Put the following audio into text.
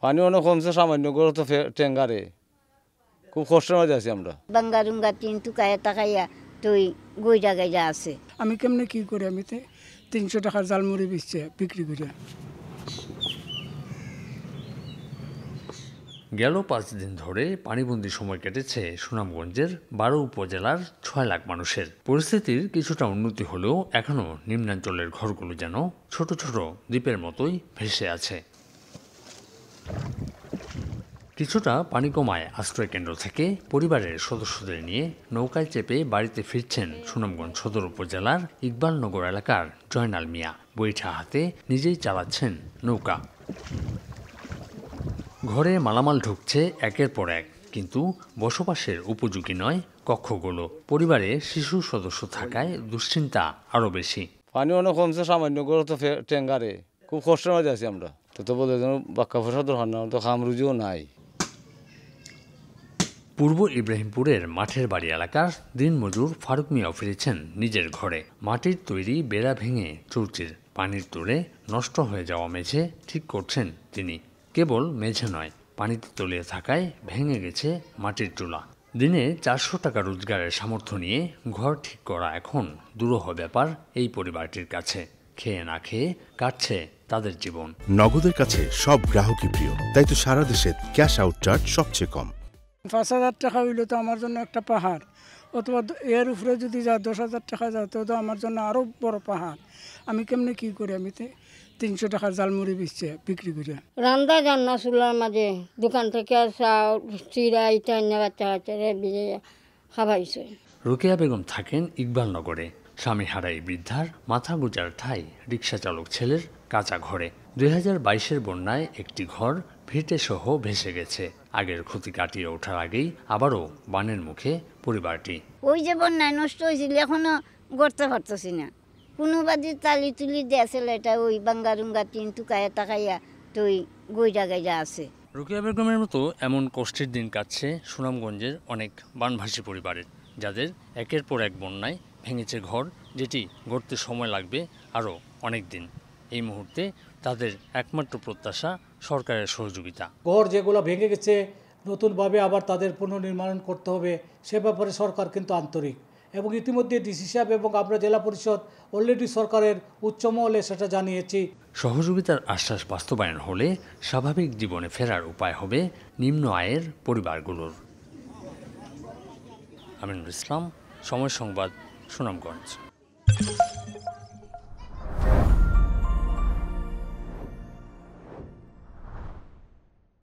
পানি অনেক কমছে, সামান্য করে তো ট্যাঙ্গারে খুব কষ্টের মধ্যে আছি আমরা। বাঙ্গারুঙ্গা তিন টুকায় তাকাইয়া তুই গইডা গাইডা আছে। আমি কেমনে কি করি, আমি 300 টাকার জালমুড়ি বিক্রি করি। গেল 5 দিন ধরে পানিবন্দী সময় কেটেছে সুনামগঞ্জের 12 উপজেলার 6 লাখ মানুষের। পরিস্থিতির কিছুটা উন্নতি হলেও এখনও নিম্নাঞ্চলের ঘরগুলো যেন ছোট ছোট দ্বীপের মতোই ভেসে আছে। কিছুটা পানি কমায় আশ্রয়কেন্দ্র থেকে পরিবারের সদস্যদের নিয়ে নৌকায় চেপে বাড়িতে ফিরছেন সুনামগঞ্জ সদর উপজেলার ইকবালনগর এলাকার জয়নাল মিয়া। বৈঠা হাতে নিজেই চালাচ্ছেন নৌকা। ঘরে মালামাল ঢুকছে একের পর এক, কিন্তু বসবাসের উপযোগী নয় কক্ষগুলো। পরিবারে শিশু সদস্য থাকায় দুশ্চিন্তা আরও বেশি। পানি অনেক কমছে, সামান্য করে তো ট্যাঙ্গারে খুব কষ্টের মধ্যে আছি আমরা। তো বলে বাক্কা ফসা দরকার না, তো খামরুজিও নাই। পূর্ব ইব্রাহিমপুরের মাঠের বাড়ি এলাকার দিনমজুর ফারুক মিয়াও ফিরেছেন নিজের ঘরে। মাটির তৈরি বেড়া ভেঙে চৌচির পানির তোড়ে নষ্ট হয়ে যাওয়া মেঝে ঠিক করছেন তিনি। কেবল মেঝে নয়, পানিতে তলিয়ে থাকায় ভেঙে গেছে মাটির চুলা। দিনে 400 টাকা রোজগারের সামর্থ্য নিয়ে ঘর ঠিক করা এখন দুরূহ ব্যাপার এই পরিবারটির কাছে। খেয়ে না খেয়ে কাটছে তাদের জীবন। নগদের কাছে সব গ্রাহকই প্রিয়, তাই তো সারা দেশে ক্যাশ আউট চার্জ সবচেয়ে কম। 5,000 টাকা হইলে তো আমার জন্য একটা পাহাড়, অথবা এর উপরে যদি যা 10,000 টাকা যায় তো আমার জন্য আরও বড় পাহাড়। আমি কেমনে কি করি, আমি 300 টাকার জালমুড়ি বিক্রি করি। রান্দা জান্না চুলার মাঝে দোকান থেকে চাউল চিরা ইটা বাচ্চা বাচ্চারা ভিজে খাবাইছে। রোকেয়া বেগম থাকেন ইকবালনগরে। স্বামী হারাই বৃদ্ধার মাথা গোজার ঠাই রিকশা চালক ছেলের কাঁচা ঘরে। 2022-এর বন্যায় একটি ঘর ভিটে সহ ভেসে গেছে। আগের ক্ষতি কাটিয়ে ওঠার আগেই আবারও বানের মুখে পরিবারটি। ওই যে বন্যায় নষ্ট হয়েছিল এখনো গড়তে পারতেছি না। কোনো বাদি তালি তুলি দিয়েছিল, এটা ওই বাঙ্গারুঙ্গা তিন টুকায় তাকাইয়া তুই গইডা গাইডা আছে। রোকেয়া বেগমের মতো এমন কষ্টের দিন কাটছে সুনামগঞ্জের অনেক বানভাসী পরিবারের, যাদের একের পর এক বন্যায় ভেঙেছে ঘর, যেটি গড়তে সময় লাগবে আরও অনেক দিন। এই মুহূর্তে তাদের একমাত্র প্রত্যাশা সরকারের সহযোগিতা। ঘর যেগুলো ভেঙে গেছে নতুনভাবে আবার তাদের পুনর্নির্মাণ করতে হবে, সে ব্যাপারে সরকার কিন্তু আন্তরিক। এবং ইতিমধ্যে ডিসি সাহেব এবং আমরা জেলা পরিষদ অলরেডি সরকারের উচ্চ মহলে সেটা জানিয়েছি। সহযোগিতার আশ্বাস বাস্তবায়ন হলে স্বাভাবিক জীবনে ফেরার উপায় হবে নিম্ন আয়ের পরিবারগুলোর। আমিনুল ইসলাম, সময় সংবাদ, সুনামগঞ্জ।